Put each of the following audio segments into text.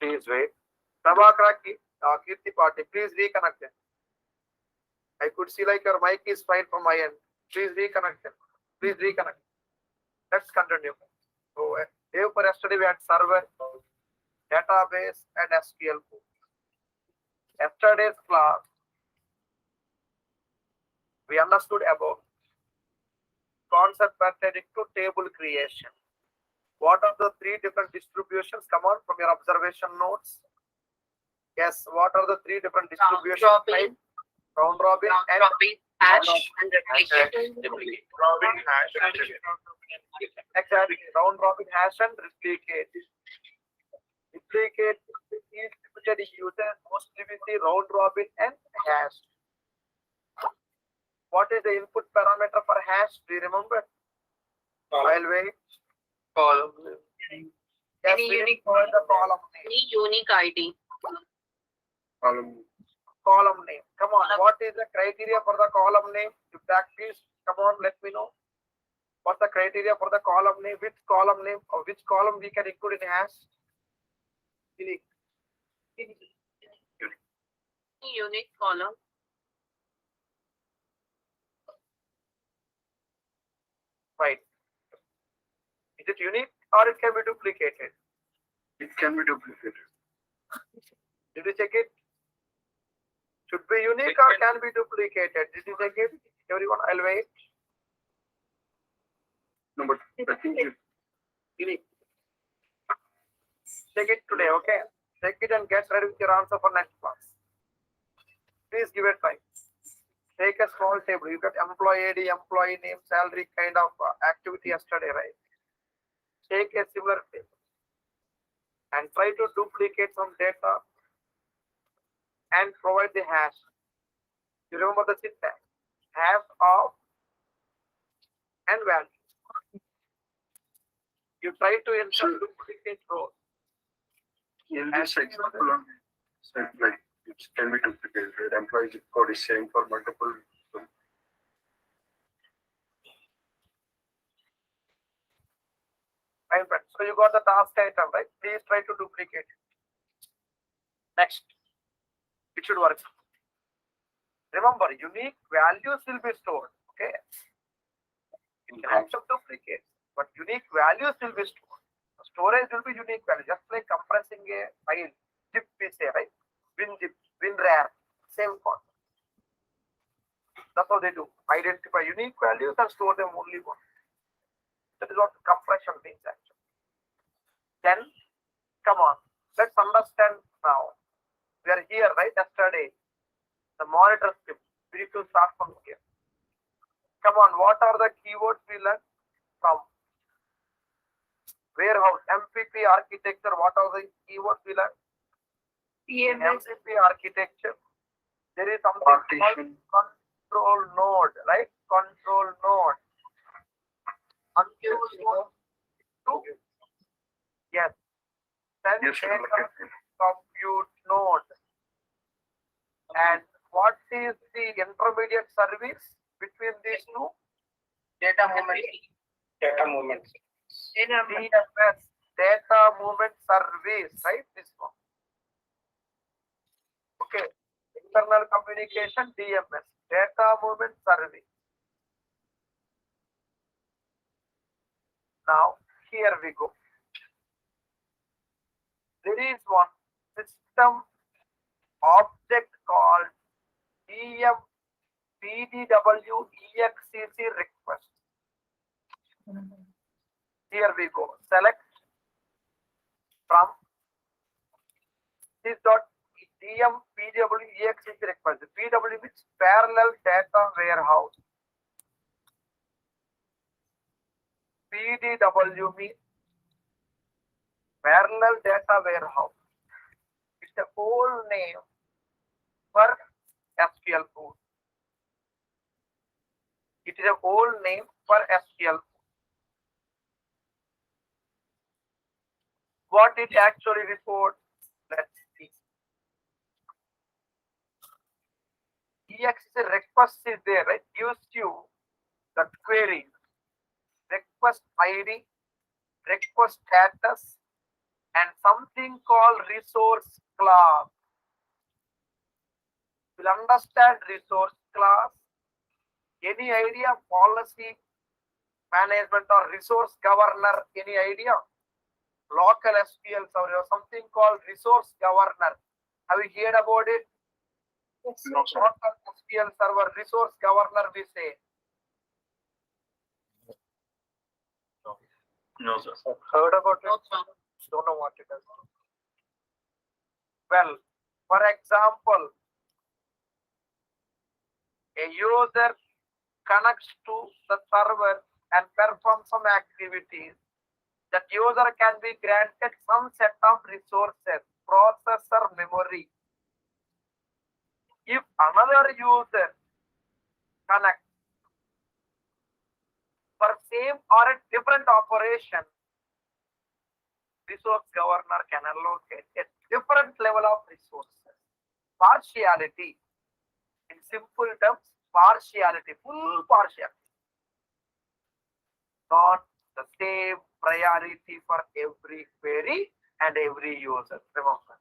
Please wait. Prabhakara Kirti Party, please reconnect them. I could see like your mic is fine from my end. Please reconnect them. Please reconnect. Let's continue. So, for yesterday we had server, database, and SQL. Yesterday's class, we understood about concept pertaining to table creation. What are the three different distributions? Come on, from your observation notes. Yes, what are the three different distributions? Round robin, and hash, and replicate. Robin, hash, and replicate. Exactly. Round robin, hash, and replicate. Replicate is typically used mostly with the round robin and hash. What is the input parameter for hash? Do you remember? I'll wait. Column. Yes, Any unique the column name. Any unique ID. Column name. Come on. What is the criteria for the column name? You practice. Come on, let me know. What's the criteria for the column name? Which column name or which column we can include in hash? Unique. Unique column. Right. Is it unique or it can be duplicated? It can be duplicated. Did you check it? Should be unique or can be duplicated? Did you check it? Everyone, I'll wait. No, but I think Unique. Check it today, okay? Check it and get ready with your answer for next class. Please give it time. Take a small table. You got employee ID, employee name, salary kind of activity yesterday, right? Take a similar table and try to duplicate some data and provide the hash. You remember the syntax? Hash of and value. You try to insert duplicate rows. in this example on said like it can be duplicated. Employee code is same for multiple. Fine, friends. So you got the task item, right? Please try to duplicate it. Next, it should work. Remember, unique values will be stored. Okay, you can accept duplicate, but unique values will be stored. The storage will be unique value, just like compressing a file. Zip we say, right? WinZip, WinRAR, same concept. That's how they do. Identify unique values and store them only one. That is what compression means actually. Then, come on, let's understand now. We are here, right? Yesterday, the monitor script. We need to start from here. Come on, what are the keywords we learned from warehouse, MPP architecture? What are the keywords we learned? MPP architecture. There is something Partition. called control node, right? Control node. Control node. Yes. Then Yes, sir. data compute node. And what is the intermediate service between these two? Data movement. Data movement. DMS, data movement service, right? This one. Okay. Internal communication, DMS, data movement service. Now, here we go. There is one system object called PDW EXCC request. Here we go. Select from this dot DM PDW EXCC request. The PW means parallel data warehouse. PDW means parallel data warehouse. It's a whole name for SQL code. It is a whole name for SQL. What it actually reports, let's see. EXC request is there, right? Gives you the query, request ID, request status, and something called resource class. You'll understand resource class. Any idea? Policy management or resource governor? Any idea? Local SQL server, something called resource governor. Have you heard about it? No, sir. Local SQL server, resource governor, we say. No, sir. Heard about it? No, sir. Don't know what it is. Well, for example, a user connects to the server and performs some activities. That user can be granted some set of resources, processor, memory. If another user connects for same or a different operation, resource governor can allocate a different level of resources. Partiality. In simple terms, partiality, full partiality. Not the same priority for every query and every user. Remember.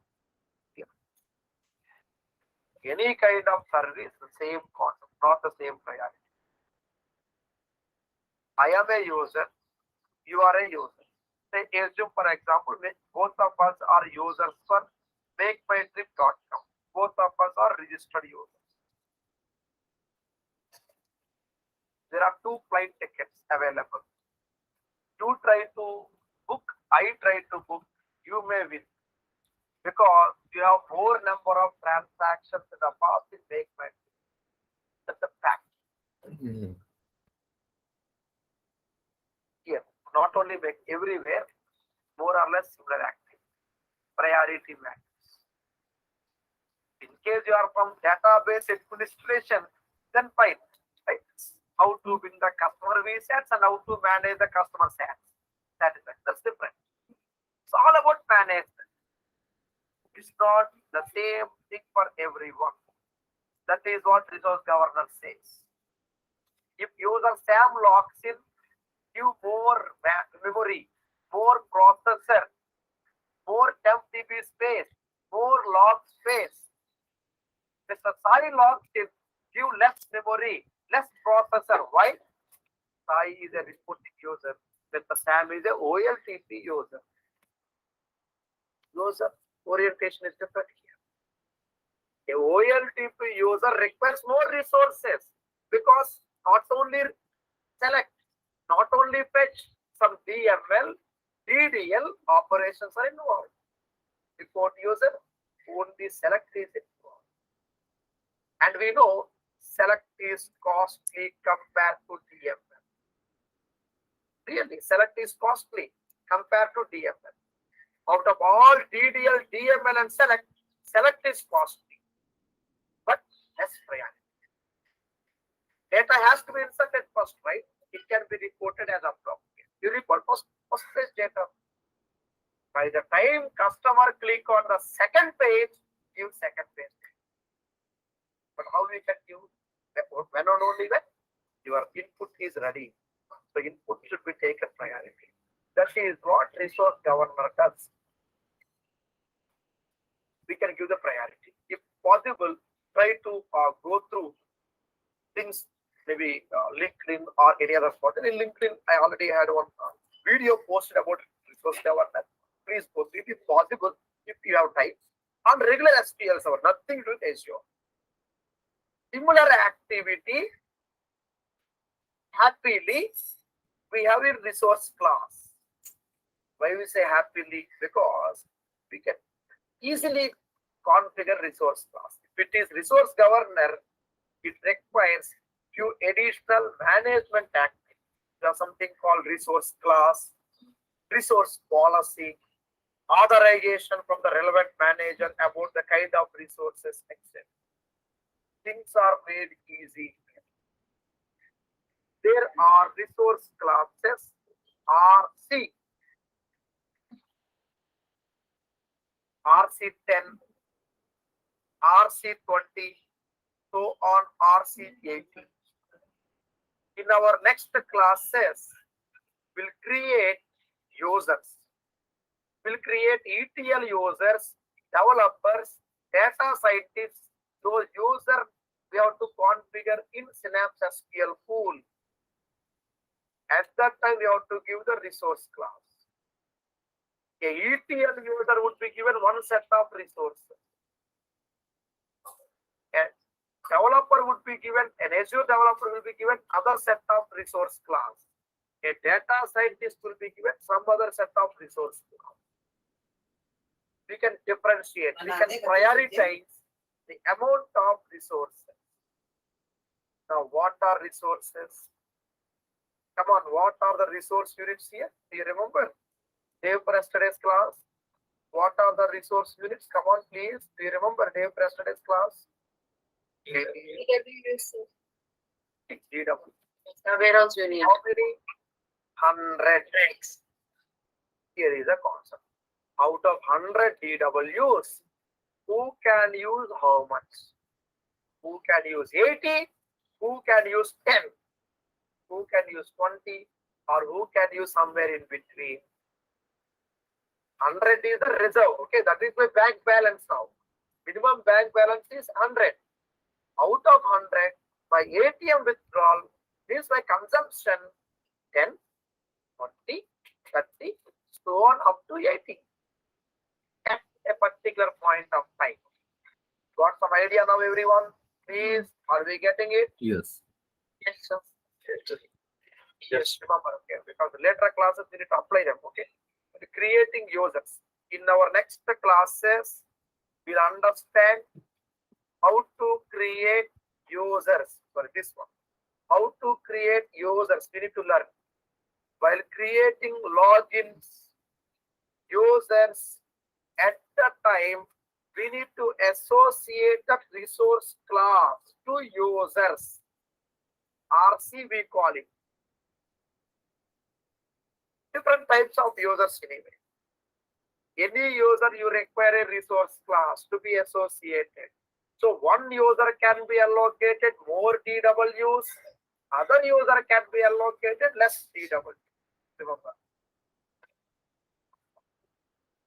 Any kind of service, the same concept, not the same priority. I am a user, you are a user. Say, assume for example, both of us are users for makemytrip.com. Both of us are registered users. There are 2 flight tickets available. You try to book, I try to book, you may win. Because you have more number of transactions in the past in makemytrip. That's a fact. Here, not only make everywhere, more or less similar activity. Priority matters. In case you are from database administration, then fine. Right? How to win the customer VSATs and how to manage the customer SATs. That's different. It's all about management. It's not the same thing for everyone. That is what resource governor says. If user Sam logs in, give more memory, more processor, more temp DB space, more log space. Mr. Sai logs in, give less memory, less processor. Why? Sai is a reporting user. Mr. Sam is a OLTP user. User orientation is different here. A OLTP user requires more resources because not only select, not only fetch, some DML, DDL operations are involved. Report user, only select is involved. And we know select is costly compared to DML. Really, select is costly compared to DML. Out of all DDL, DML and select is costly, but less priority. Data has to be inserted first, right? It can be reported as appropriate. You report first page data. By the time customer click on the second page, give second page. But how we can give report? When and only when your input is ready. So input should be taken priority. That is what resource governor does. We can give the priority. If possible, try to go through things, maybe LinkedIn or any other spot. In LinkedIn, I already had one video posted about resource governor. Please go through it if possible, if you have time. On regular SQL server, nothing to do with Azure. Similar activity, happily, we have a resource class. Why we say happily? Because we can easily configure resource class. If it is resource governor, it requires few additional management activities. There's something called resource class, resource policy, authorization from the relevant manager about the kind of resources, etc. Things are made easy. There are resource classes RC, RC10, RC20, so on RC18. In our next classes, we'll create users. will create ETL users, developers, data scientists. Those users we have to configure in Synapse SQL pool. At that time, we have to give the resource class. A ETL user would be given one set of resources. A developer would be given, an Azure developer will be given other set of resource class. A data scientist will be given some other set of resource class. We can differentiate, we can prioritize the amount of resources. Now, what are resources? Come on, what are the resource units here? Do you remember? Dave for yesterday's class. What are the resource units? Come on, please. Do you remember Dave for yesterday's class? Warehouse unit. How many? 100. Here is a concept. Out of 100 DWs, who can use how much? Who can use 80? Who can use 10? Who can use 20? Or who can use somewhere in between? 100 is the reserve. Okay, that is my bank balance now. Minimum bank balance is 100. Out of 100, my ATM withdrawal is my consumption 10, 20, 30, so on up to 80 at a particular point of time. Got some idea now, everyone? Please, are we getting it? Yes. Yes, sir. Yes, remember, okay, because later classes we need to apply them, okay? Creating users. In our next classes, we'll understand how to create users. Sorry, this one. How to create users. We need to learn. While creating logins, users, at the time, we need to associate that resource class to users. RC we call it. Different types of users anyway. Any user you require a resource class to be associated. So one user can be allocated more DWs, other user can be allocated less DWs. Remember.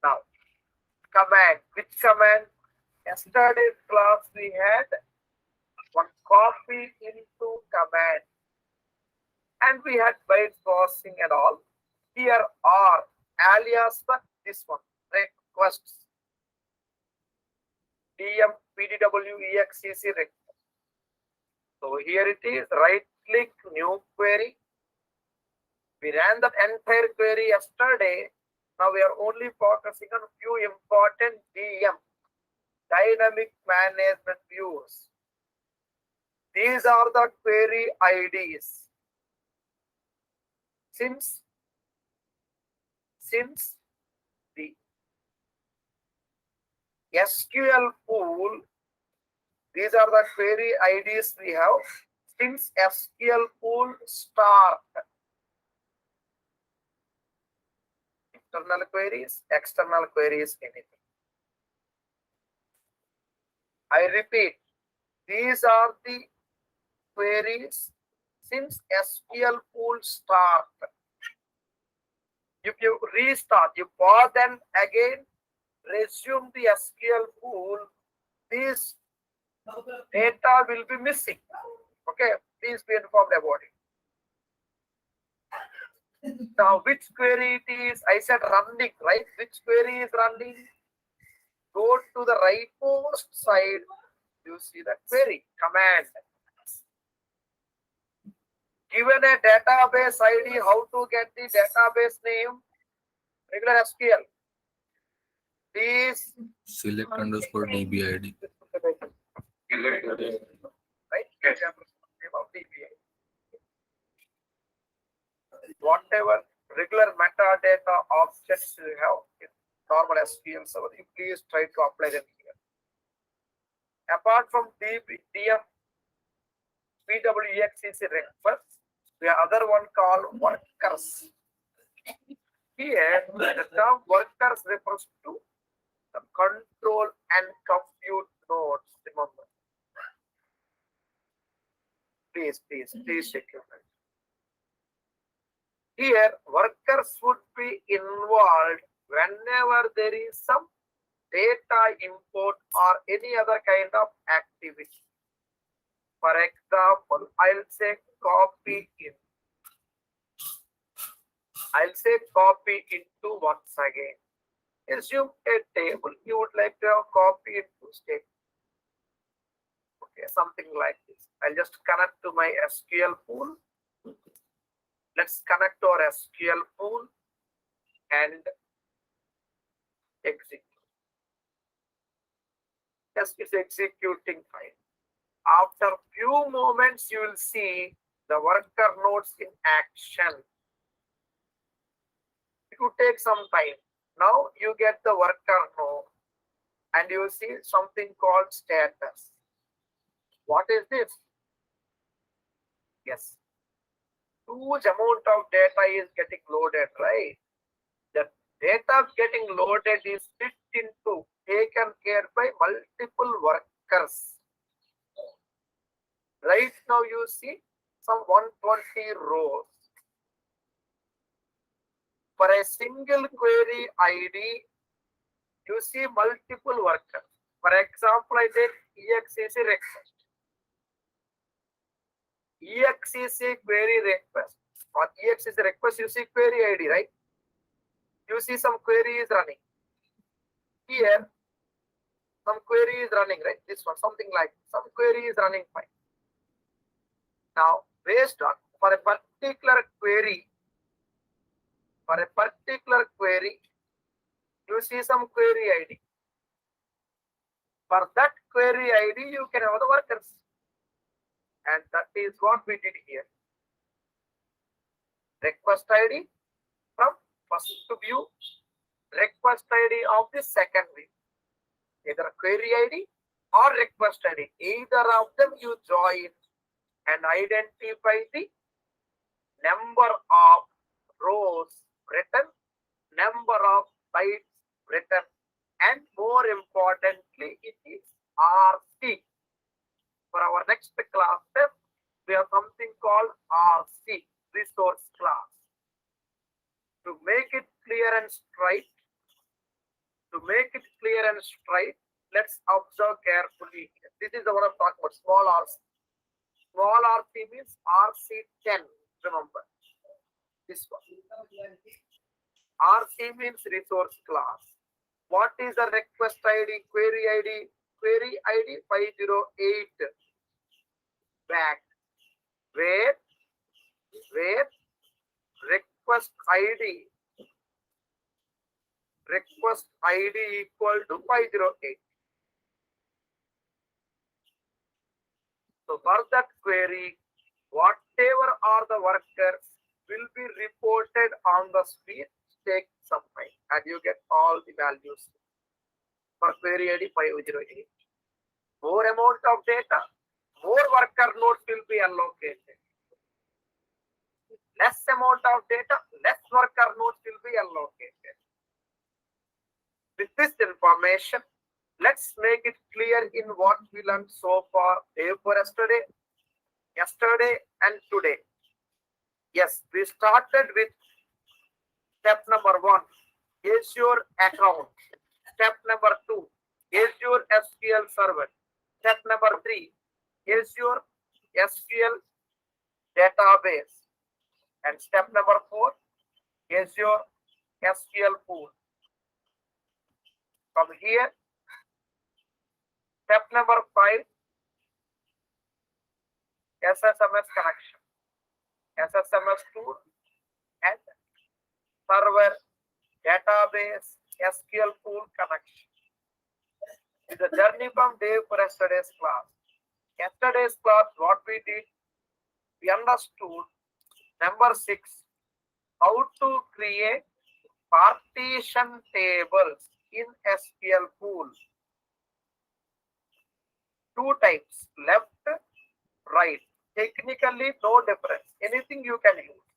Now, command. Which command? Yesterday's class we had one copy into command. And we had byte processing and all. Here are alias for this one, requests. DM PDW EXEC request. So here it is, right click, new query. We ran that entire query yesterday. Now we are only focusing on few important DM, dynamic management views. These are the query IDs. Since the SQL pool, these are the query IDs we have. Since SQL pool start, internal queries, external queries, anything. I repeat, these are the queries since SQL pool start. If you restart, you pause and again resume the SQL pool, this data will be missing. Okay, please be informed about it. Now, which query it is? I said running, right? Which query is running? Go to the rightmost side. You see the query command. Given a database ID, how to get the database name? Regular SQL. Please Select underscore DBID. Right? Name of DBI. Whatever regular metadata objects you have in normal SQL server, you please try to apply them here. Apart from DM PWEXEC request, we have other one called workers. Here, the term workers refers to the control and compute nodes. Remember. Please check your mind. Here, workers would be involved whenever there is some data import or any other kind of activity. For example, I'll say copy in. I'll say copy into once again. Assume a table. You would like to have copy into state. Okay, something like this. I'll just connect to my SQL pool. Let's connect to our SQL pool and execute. Yes, it's executing fine. After few moments, you will see the worker nodes in action. It will take some time. Now you get the worker node and you will see something called status. What is this? Yes, huge amount of data is getting loaded, right? The data getting loaded is split into, taken care by multiple workers. Right now you see some 120 rows. For a single query ID, you see multiple workers. For example, I take EXEC request. EXEC query request. On EXEC request, you see query ID, right? You see some query is running. Here, some query is running, right? This one, something like some query is running fine. Now, based on for a particular query, you see some query ID. For that query ID, you can have the workers. And that is what we did here. Request ID from first view, request ID of the second view. Either query ID or request ID. Either of them you join and identify the number of rows written, number of bytes written, and more importantly, it is RC. For our next class step, we have something called RC, resource class. To make it clear and straight, let's observe carefully. This is the one I'm talking about, small RC. Small RC means RC10, remember. This one. RC means resource class. What is the request ID, query ID? Query ID 508 back. Where request ID equal to 508. So for that query, whatever are the workers will be reported on the screen. Take some time and you get all the values for query ID 508. More amount of data, more worker nodes will be allocated. Less amount of data, less worker nodes will be allocated. With this information, let's make it clear in what we learned so far, day for yesterday and today. Yes, we started with step number 1, Azure account. Step number 2, Azure SQL server. Step number 3, Azure SQL database. And step number 4, Azure SQL pool. From here, step number 5, SSMS connection, SSMS tool, and server database SQL pool connection. It's a journey from day for yesterday's class. Yesterday's class, what we did, we understood number 6, how to create partition tables in SQL pool. 2 types, left, right. Technically, no difference. Anything you can use.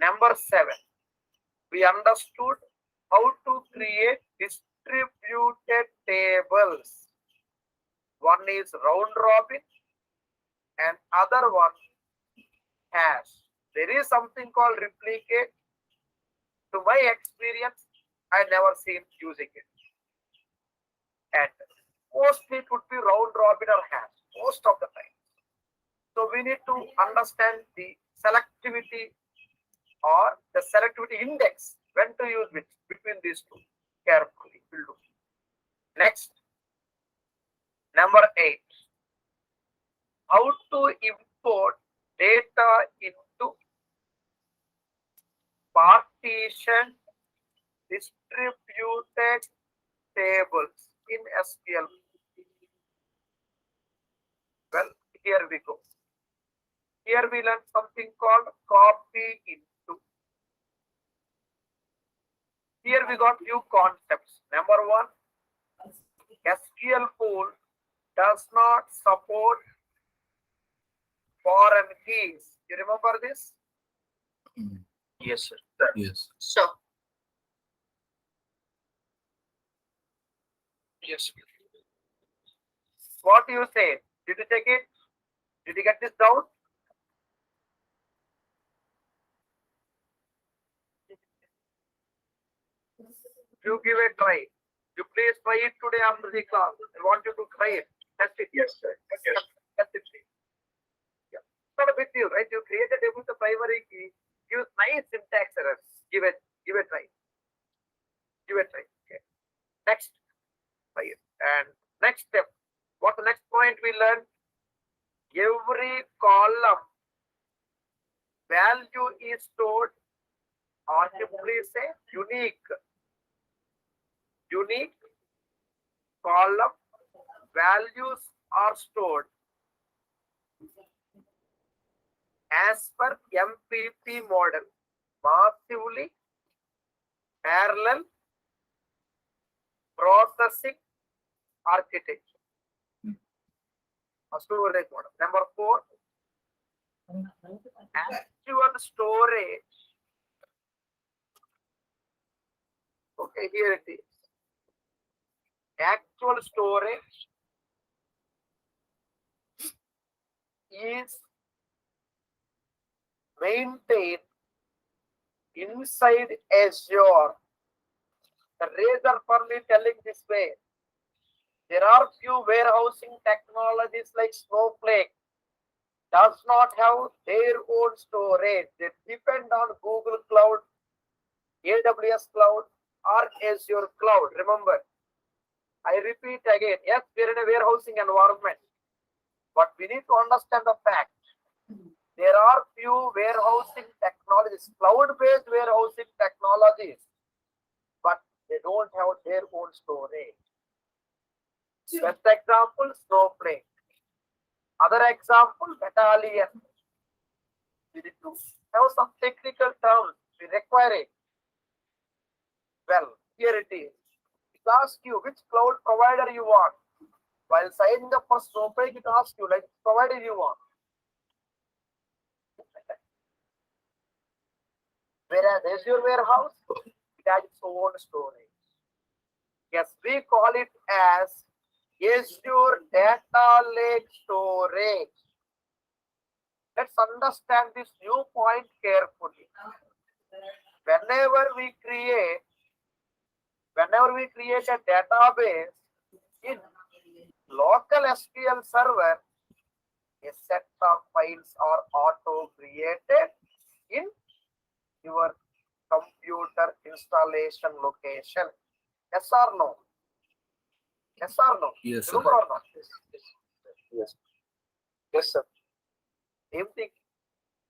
Number 7, we understood how to create distributed tables. One is round robin and other one hash. There is something called replicate. To my experience, I never seen using it. And mostly it would be round robin or hash most of the time. So we need to understand the selectivity or the selectivity index when to use which between these two carefully. We'll do. Next, number 8. How to import data into partition distributed tables in SQL. Well, here we go. Here we learn something called copy into. Here we got few concepts. Number 1, SQL pool does not support foreign keys. You remember this? Yes, sir. Yes. So, Yes. What do you say? Did you take it? Did you get this down? You give a try. You please try it today after the class. I want you to try it. Test it. Yes, sir. Yes. Test it. Yeah. It's not a big deal, right? You create a table with the primary key. Use nice syntax errors. Give a try. Give a try. Okay. Next. Try it. And next step. What's the next point we learned? Every column value is stored, or simply say unique column values are stored as per MPP model, massively parallel processing architecture. Storage model. Number 4, actual storage. Okay, here it is. Actual storage is maintained inside Azure. The reason for me telling this way, there are few warehousing technologies like Snowflake does not have their own storage. They depend on Google Cloud, AWS Cloud, or Azure Cloud. Remember, I repeat again, yes, we're in a warehousing environment, but we need to understand the fact. There are few warehousing technologies, cloud-based warehousing technologies, but they don't have their own storage. Best example, Snowflake. Other example, Battalion. We need to have some technical terms. We require it. Well, here it is. It asks you which cloud provider you want. While signing up for Snowflake, it asks you like which provider you want. Whereas Azure Warehouse, it has its own storage. Yes, we call it as Azure Data Lake Storage. Let's understand this new point carefully. Whenever we create a database in local SQL server, a set of files are auto created in your computer installation location. Yes or no? Yes or no? Yes, sir. True or not? Yes. Yes, sir. Same thing.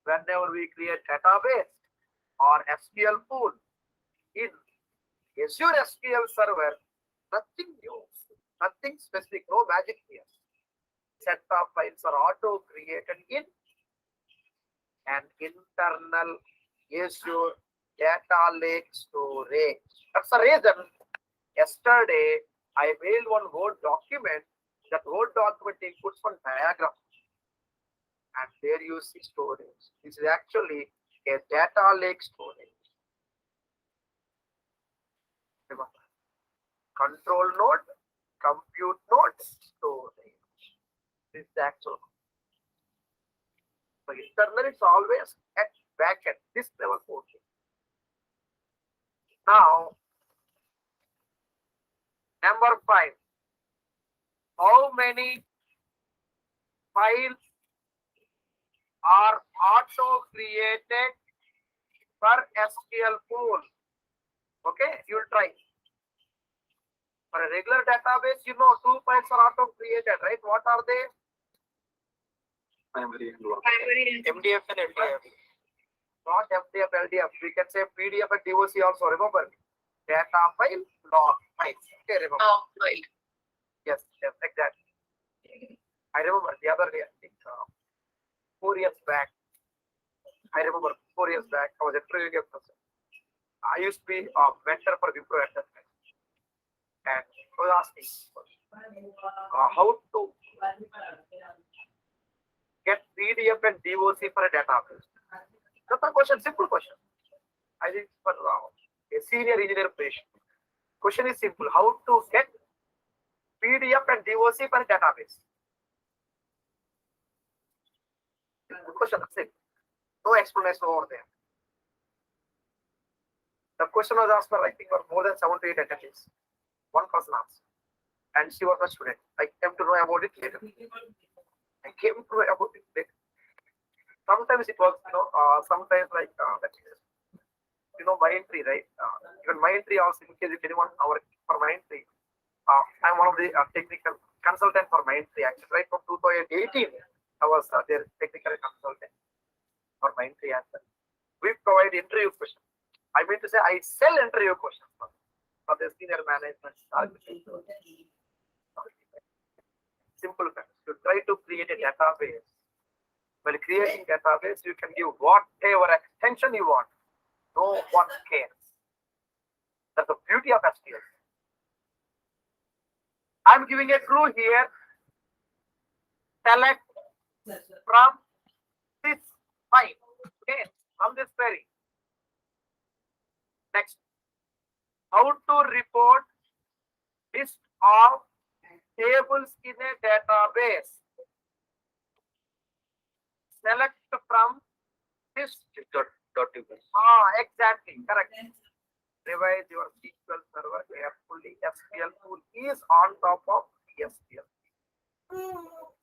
Whenever we create database or SQL pool in Azure SQL server, nothing new, nothing specific, no magic here. Set of files are auto created in an internal Azure data lake storage. That's the reason yesterday I mailed one Word document. That Word document includes one diagram. And there you see storage. This is actually a data lake storage. Remember, control node, compute node, storage. This is the actual. So internal it's always at backend, this level 14. Now, Number 5. How many files are auto-created per SQL pool? Okay, you'll try. For a regular database, 2 files are auto-created, right? What are they? Primary and work. MDF and LDF. Not FDF, LDF. We can say PDF and DOC also. Remember, data file, log files. Okay, remember. File. Yes, exactly. I remember the other day, I think 4 years back. I remember 4 years back, I was interviewing a person. I used to be a mentor for Wipro at that time. And I was asking how to get PDF and DOC for a database. That's a question, simple question. I think for a senior engineer patient. Question is simple. How to get PDF and DOC for a database? Simple question, that's it. No explanation over there. The question was asked for, I think, for more than 7 to 8 attendees. One person asked. And she was a student. I came to know about it later. Sometimes it was, sometimes like, Mindtree, right? Even Mindtree also, in case if anyone, for Mindtree, I'm one of the technical consultant for Mindtree, actually, right from 2018. I was their technical consultant for Mindtree as well. We provide interview questions. I mean to say, I sell interview questions for the senior management. Simple fact. You try to create a database. While creating database, you can give whatever extension you want. No one cares. That's the beauty of SQL. I'm giving a clue here. Select from this file. Okay, from this query. Next, how to report list of tables in a database. Select from this. Exactly, correct. Revise your SQL server carefully. SQL tool is on top of SQL.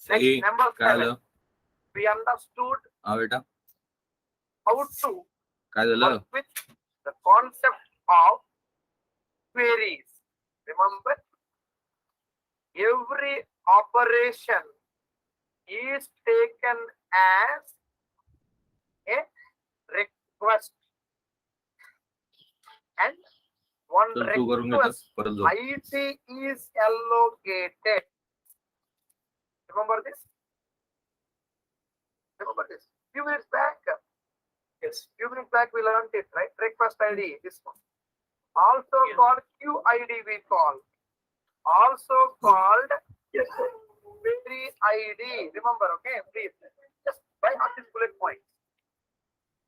Next, number 7. We understood बेटा how to काय झालं work with the concept of queries. Remember, every operation is taken as a request, and one चल तू करून घेतस request परत जाऊ ID is allocated. Remember this? Remember this? Few minutes back. Yes, few minutes back we learned it, right? Request ID, this one. Also called QID we call. Also called query ID. Remember, okay? Please, just write on this bullet point.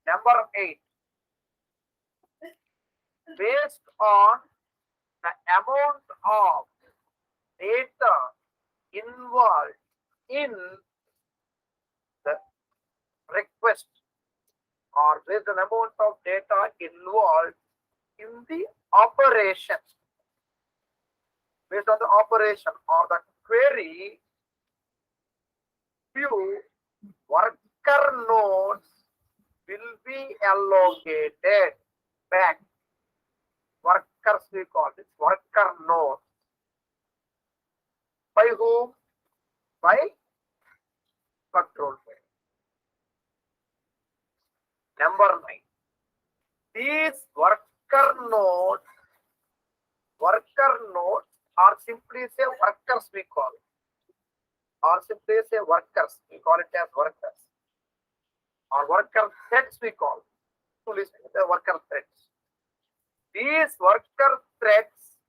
Number 8. Based on the amount of data involved in the request, or based on amount of data involved in the operation, based on the operation or the query, few worker nodes will be allocated back. Workers we call this worker node. By whom? By control plane. Number 9. These worker nodes are simply say workers we call it. Or simply say workers. We call it as workers. Or worker threads we call it. So listen to the worker threads. These worker threads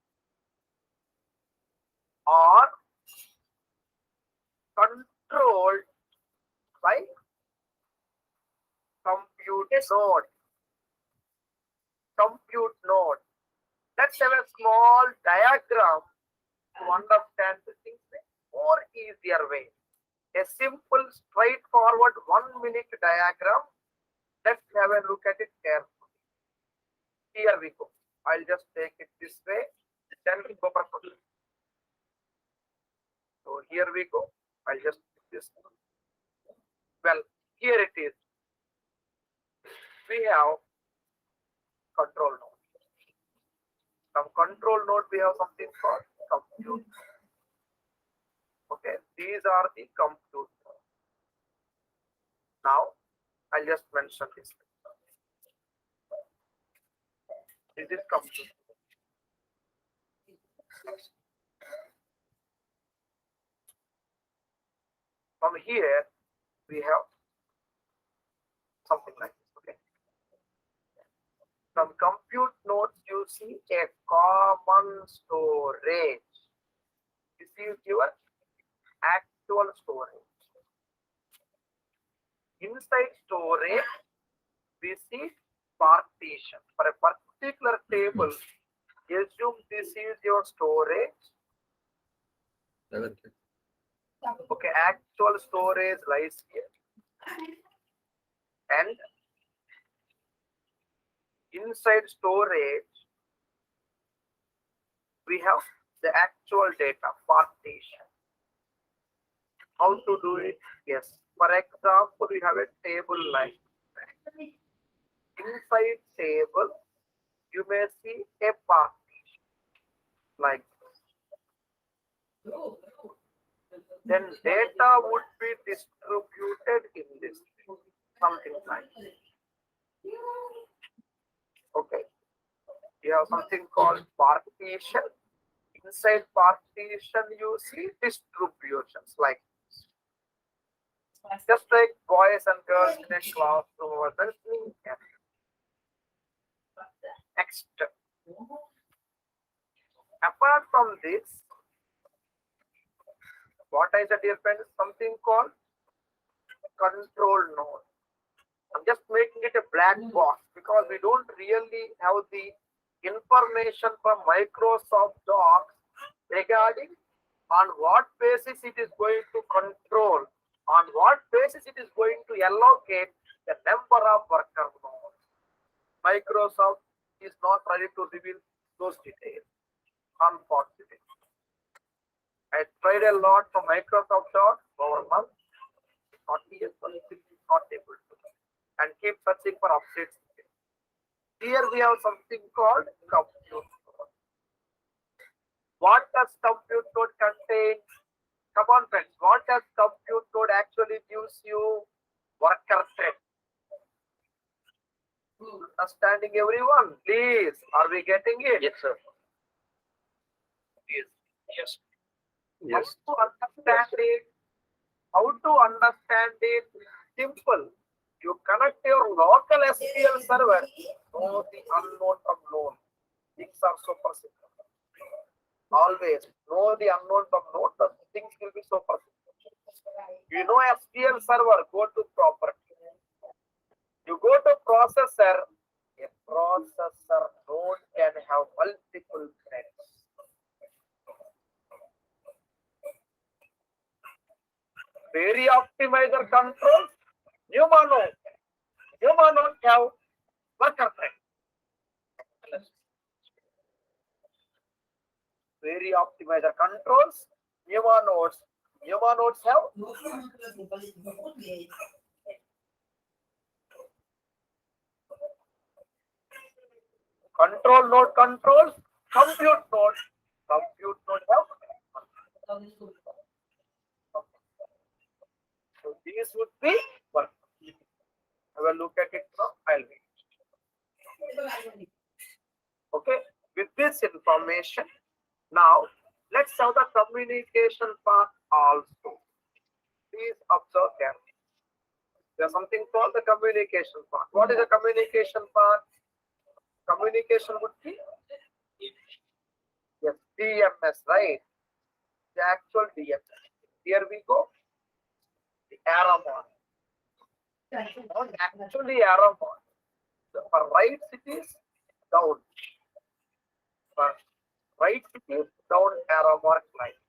are controlled by compute node. Compute node. Let's have a small diagram to understand the things more easier way. A simple, straightforward 1-minute diagram. Let's have a look at it carefully. Here we go. I'll just take it this way. Then we go back to here we go. I'll just put this. Well, here it is. We have control node. From control node, we have something called compute. Okay, these are the compute nodes. Now, I'll just mention this. This is compute. From here, we have something like this. Okay. From compute nodes, you see a common storage. This is your actual storage. Inside storage, we see partition. For a particular table, assume this is your storage. Okay, actual storage lies here. And inside storage, we have the actual data partition. How to do it? Yes. For example, we have a table like that. Inside table, you may see a partition like this. Then data would be distributed in this, something like this. Okay. You have something called partition. Inside partition, you see distributions like this. Just like boys and girls in a classroom or something. Next. Apart from this, what is the difference? Something called control node. I'm just making it a black box because we don't really have the information from Microsoft Docs regarding on what basis it is going to control, on what basis it is going to allocate the number of worker nodes. Microsoft is not ready to reveal those details, unfortunately. I tried a lot for Microsoft Docs over months, not years, but not able to, and keep searching for updates. Here we have something called compute node. What does compute node contain? Come on, friends. What does compute node actually gives you? Worker thread. Understanding everyone, please. Are we getting it? Yes, sir. Yes. Yes. Yes. How to understand it? How to understand it? Simple. You connect your local SQL server. Know the unknown from known. Things are super simple. Always know the unknown from known. The things will be super simple. You know SQL server. Go to property. You go to processor. A processor node can have multiple threads. Very optimizer controls. Humanoid have worker thread. Very optimizer controls. Humanoids have control node controls. Compute node have. So these would be work. I will look at it now. I'll wait. Okay. With this information, now let's have the communication part also. Please observe carefully. There's something called the communication part. What is the communication part? Communication would be yes, DMS, right? The actual DMS. Here we go. The arrow mark. Not actually arrow mark. For right it is down. For right it is down arrow mark line.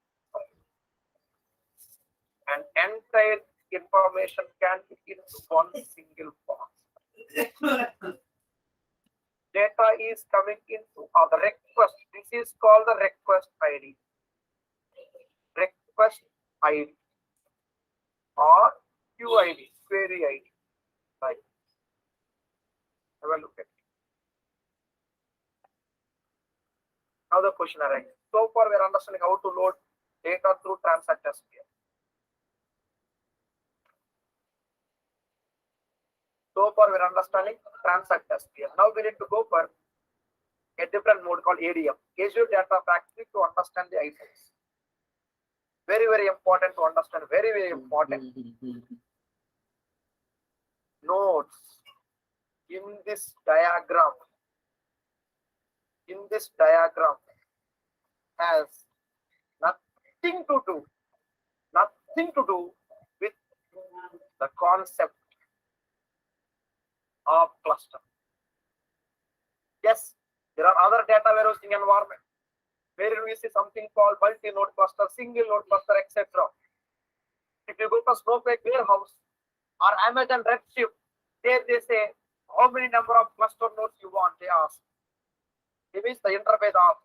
And entire information can be in one single box. Data is coming into the request. This is called the request ID. Request ID or QID, query ID. Right. Have a look at it. Now the question arises. So far, we are understanding how to load data through transact SQL. So far, we are understanding transact SQL. Now we need to go for a different mode called ADM, Azure Data Factory, to understand the items. Very, very important to understand. Very, very important. Nodes in this diagram. In this diagram has nothing to do with the concept of cluster. Yes, there are other data warehousing environment where we see something called multi-node cluster, single node cluster, etc. If you go to Snowflake warehouse or Amazon Redshift, there they say how many number of cluster nodes you want, they ask. It means the interface of,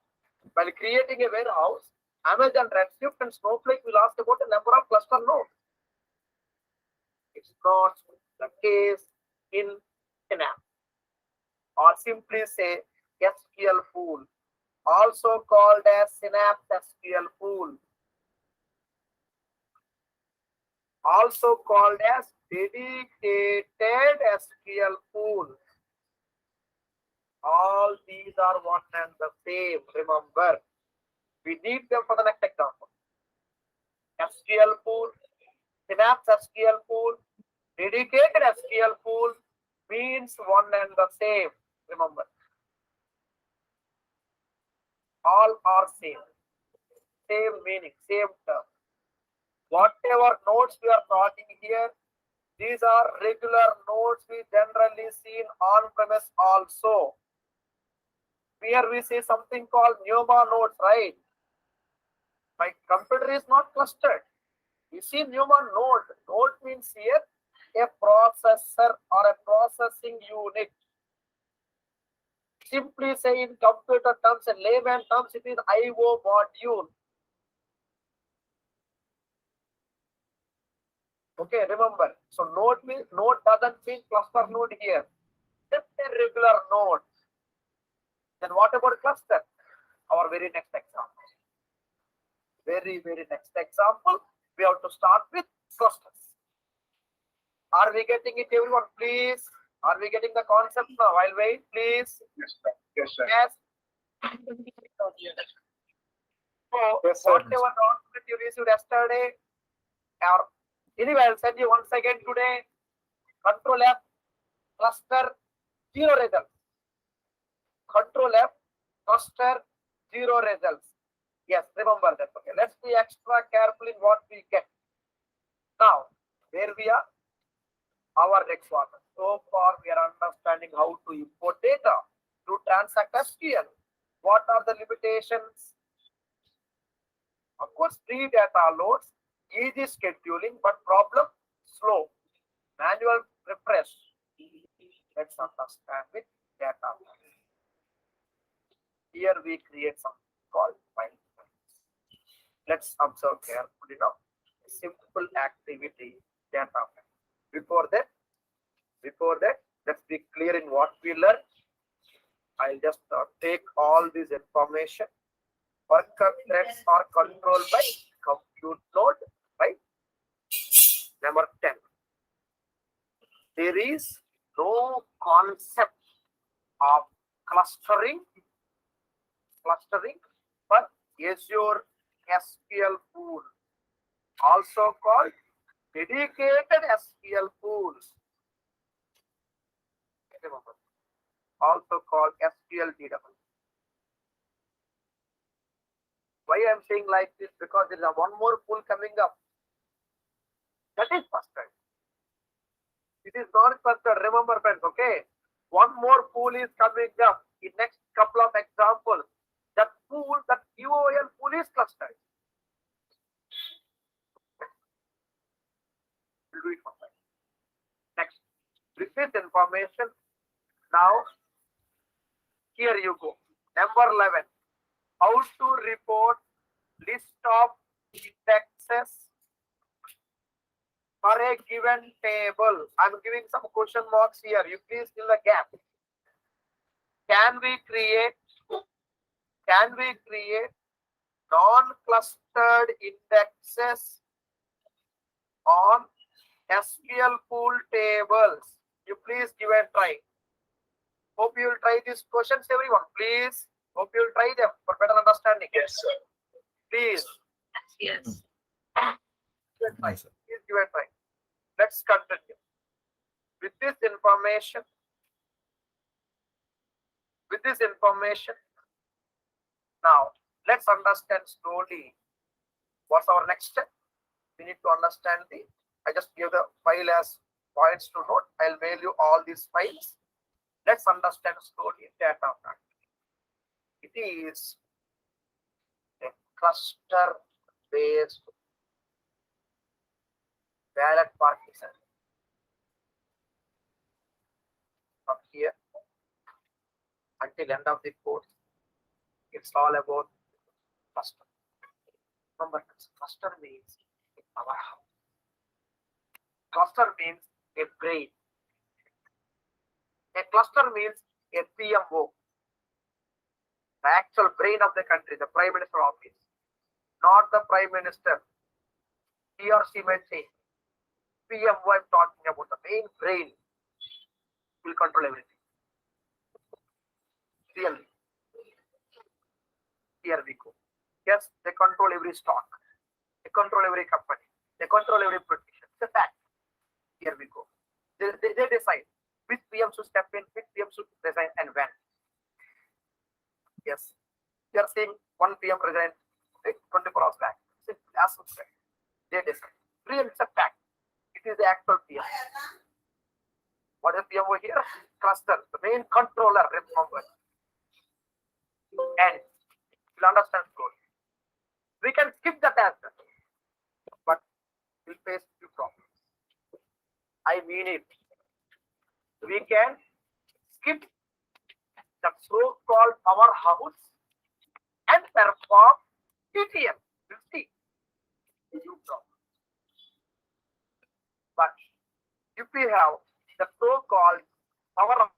while creating a warehouse, Amazon Redshift and Snowflake will ask about the number of cluster nodes. It's not the case in Synapse. Or simply say SQL pool, also called as Synapse SQL pool, also called as dedicated SQL pool. All these are one and the same. Remember, we need them for the next example. SQL pool, Synapse SQL pool, dedicated SQL pool means one and the same. Remember, all are same meaning, same term. Whatever nodes we are talking here, these are regular nodes we generally see on premise also. Here we see something called NUMA nodes, right? My computer is not clustered. You see NUMA node. Node means here a processor or a processing unit. Simply say in computer terms and layman terms, it is IO module. Okay, remember. So node doesn't mean cluster node here. Just a regular node. Then what about cluster? Our very next example. Very next example. We have to start with clusters. Are we getting it, everyone? Please. Are we getting the concept now? I'll wait, please. Yes, sir. Yes, sir. Yes. So Yes, sir. whatever document you received yesterday, or anyway, I'll send you once again today. Control F, cluster, 0 results. Control F, cluster, 0 results. Yes, remember that. Okay, let's be extra careful in what we get. Now, where we are? Our requirement. So far, we are understanding how to import data to transact SQL. What are the limitations? Of course, free data loads, easy scheduling, but problem slow. Manual refresh. Let's understand with data. Here we create something called file. Let's observe carefully now. Simple activity data. Before that, let's be clear in what we learned. I'll just take all this information. Worker threads are controlled by compute node, right? Number 10. There is no concept of clustering, but Azure SQL pool, also called dedicated SQL pool, also called SQL DW. Why I'm saying like this? Because there is one more pool coming up. That is clustered. It is not clustered. Remember, friends. Okay, one more pool is coming up in next couple of examples. That pool, that UOL pool is clustered. We'll do it one time. Next, with this information, now here you go. Number 11. How to report list of indexes for a given table, I'm giving some question marks here. You please fill the gap. Can we create non-clustered indexes on SQL pool tables? You please give a try. Hope you will try these questions, everyone. Please. Hope you will try them for better understanding. Yes, sir. Please. Yes. Nice, sir. Please give a try. Let's continue. With this information, now let's understand slowly what's our next step. We need to understand I just give the file as points to note. I'll mail you all these files. Let's understand slowly data factory. It is a cluster based ballot partition. From here until end of the course, it's all about cluster. Remember, cluster means our house. Cluster means a brain. A cluster means a PMO, the actual brain of the country, the Prime Minister office, not the Prime Minister. He or she may say, PMO I'm talking about, the main brain will control everything. Really. Here we go. Yes, they control every stock. They control every company. They control every petition. It's a fact. Here we go. They decide which PM should step in, which PM should resign, and when. Yes. We are saying one PM resigned 24 hours back. As they decide. Real, it's a fact. It is the actual PM. What is PM over here? Cluster, the main controller, remember. And you'll understand slowly. We can skip that answer, but we'll face few problems. I mean it. We can skip the so-called powerhouse and perform TTM. We'll see. Few problems. But if we have the so-called power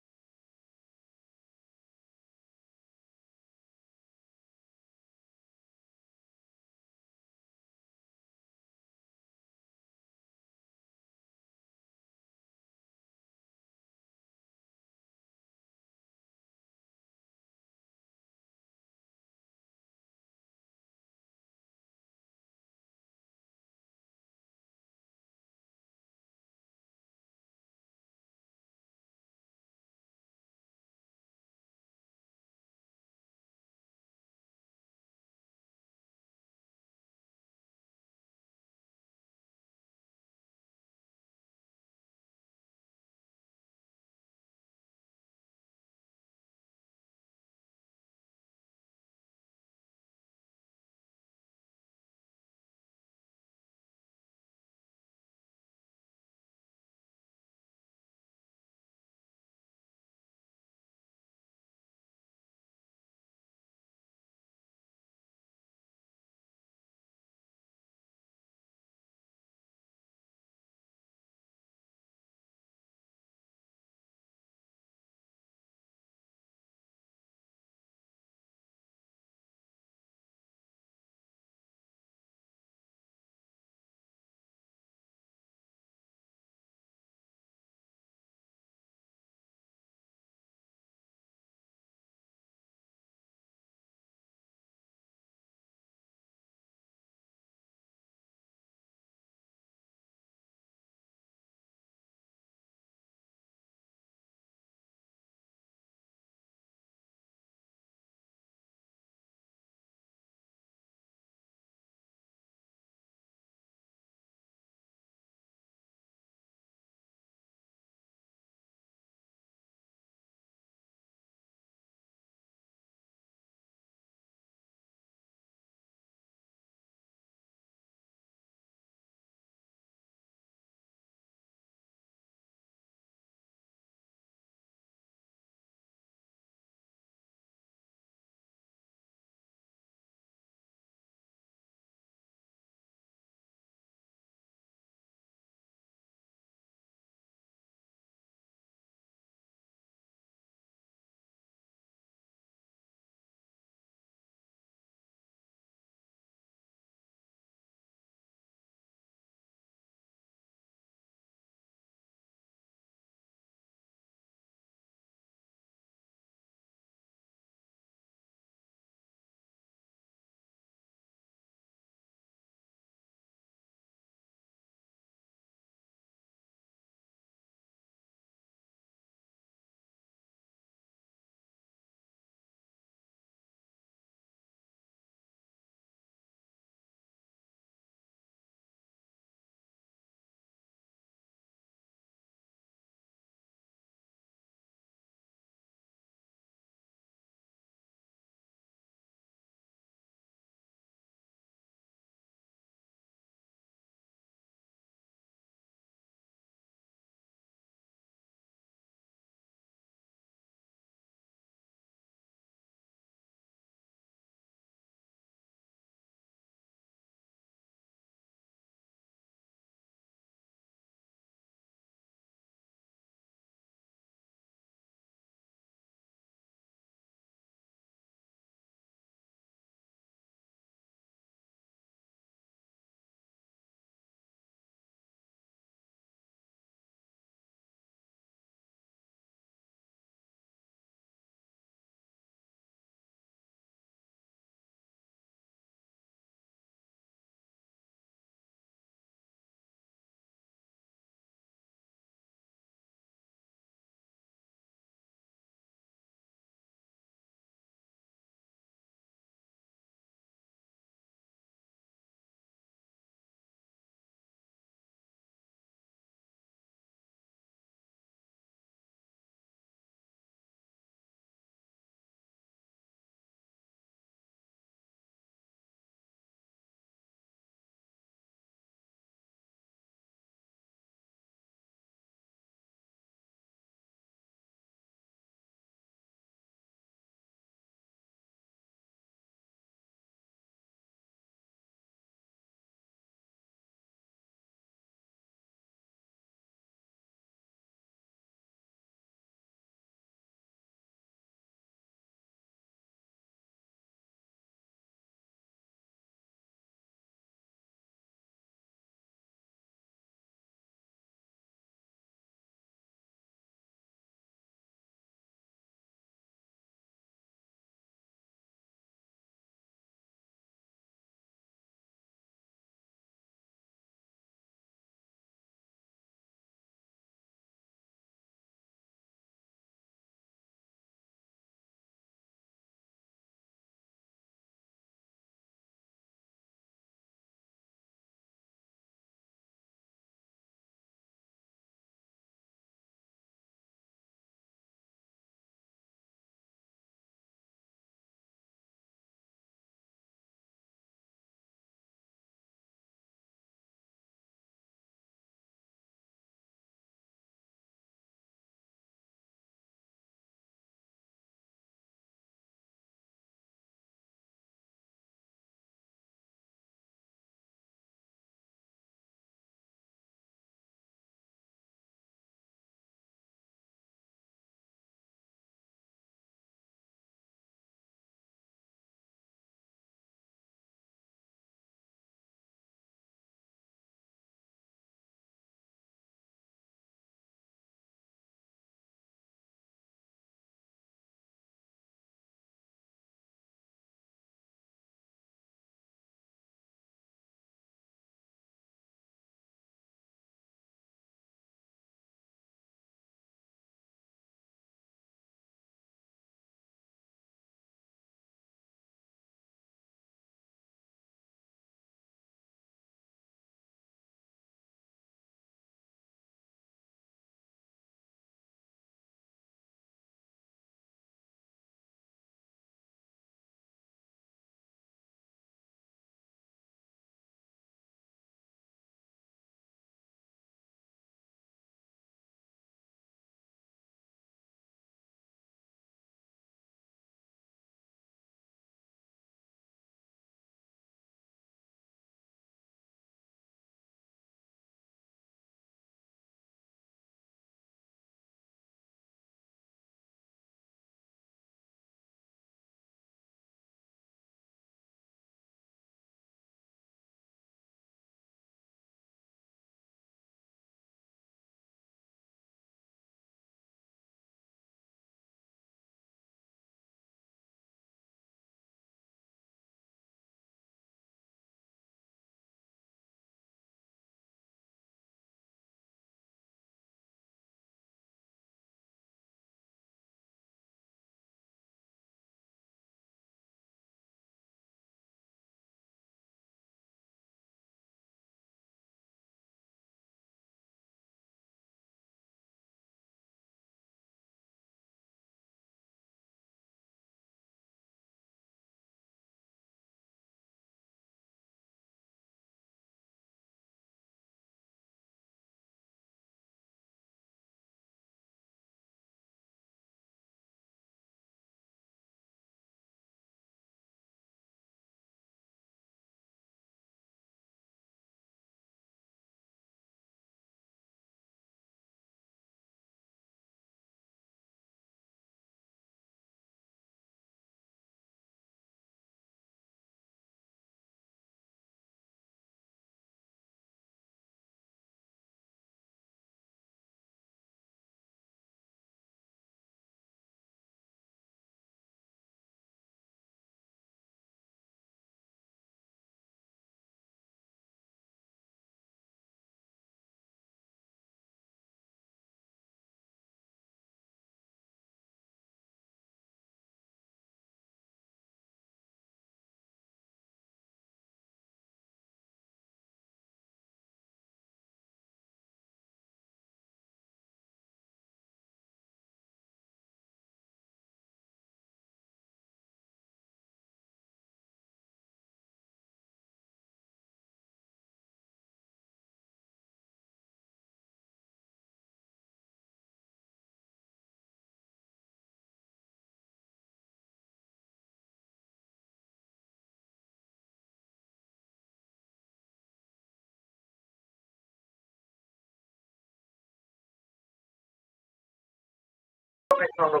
explanation on the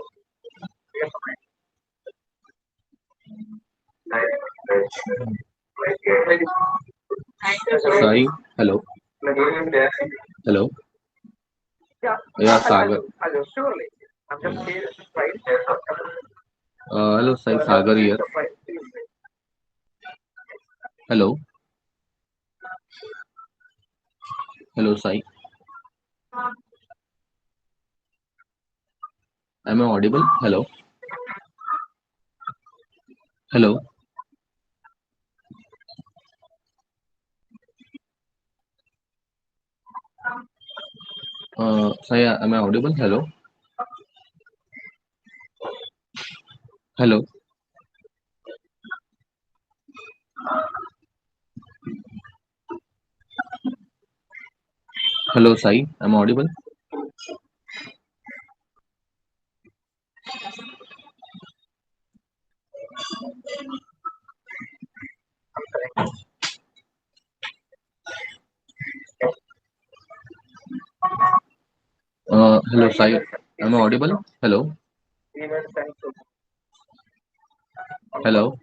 Thank you, sir. Sai, hello. Hello. Yeah, Yeah, Sagar. I'll surely. I'm just here, right? Hello, Sai. Sagar here. Hello. Hello, Sai. Am I audible? Hello. Hello. Sai, am I audible? Hello. Hello. Hello, Sai. Am I audible? Hello, Sai. Am I audible? Hello. Email sent to Hello.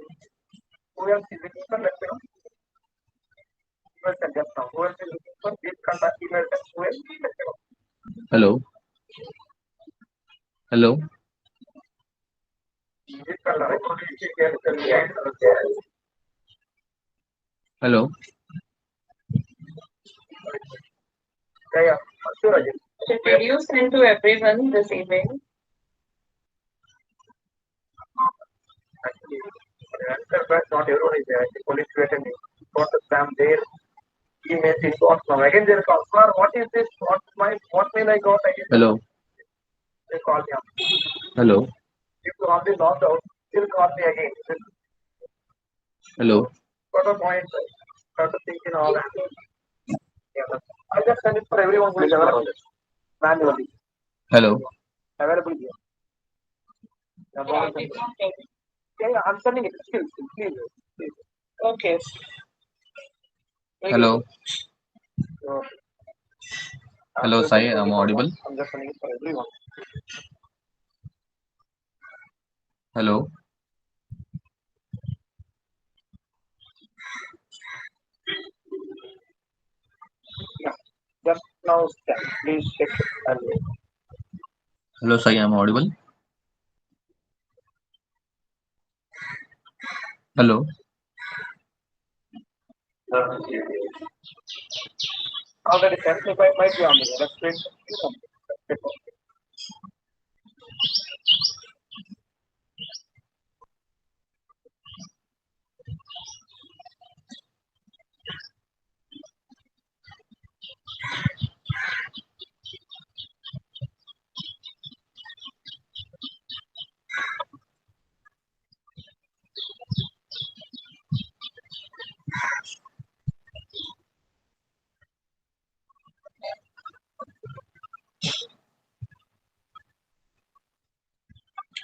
who else is looking for, let me know. Email sent just now. Who else is looking for, please contact email sent. Who else? Let me know. Hello. Hello. Please contact. Hello. Yeah, sure, Ajay. So did you send to everyone this evening? Actually, answer back, not everyone is there. Actually, police were attending. Got the spam there. Email is got now. Again, they call. Sir, what is this? What mail I got? Again, Hello. they call me up. Hello. If you already logged out, still call me again. Hello. Got a point. Start to think in all that. Yeah, I just send it for everyone who is available manually. Hello. Available here. Yeah, I'm sending it. Still, please. Okay. Hello. So, Hello, Sai. Am I audible? I'm just sending it for everyone. Hello. Yeah, just now, please check it. And Hello, Sai. Am I audible? Hello. already sent me might be on the let's wait.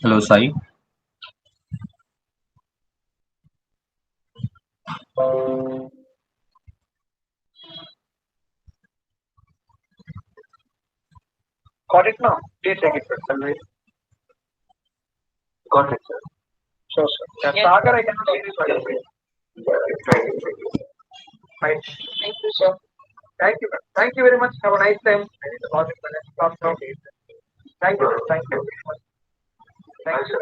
Hello, Sai. Got it now? Please check it, sir. Got it, sir. Sure, sir. Yeah, Yeah. Sagar, I cannot see this right away. Fine. Thank you, sir. Thank you. Thank you very much. Have a nice time. I need to log in my next class now. Thank you. Thank you very much. Thank you.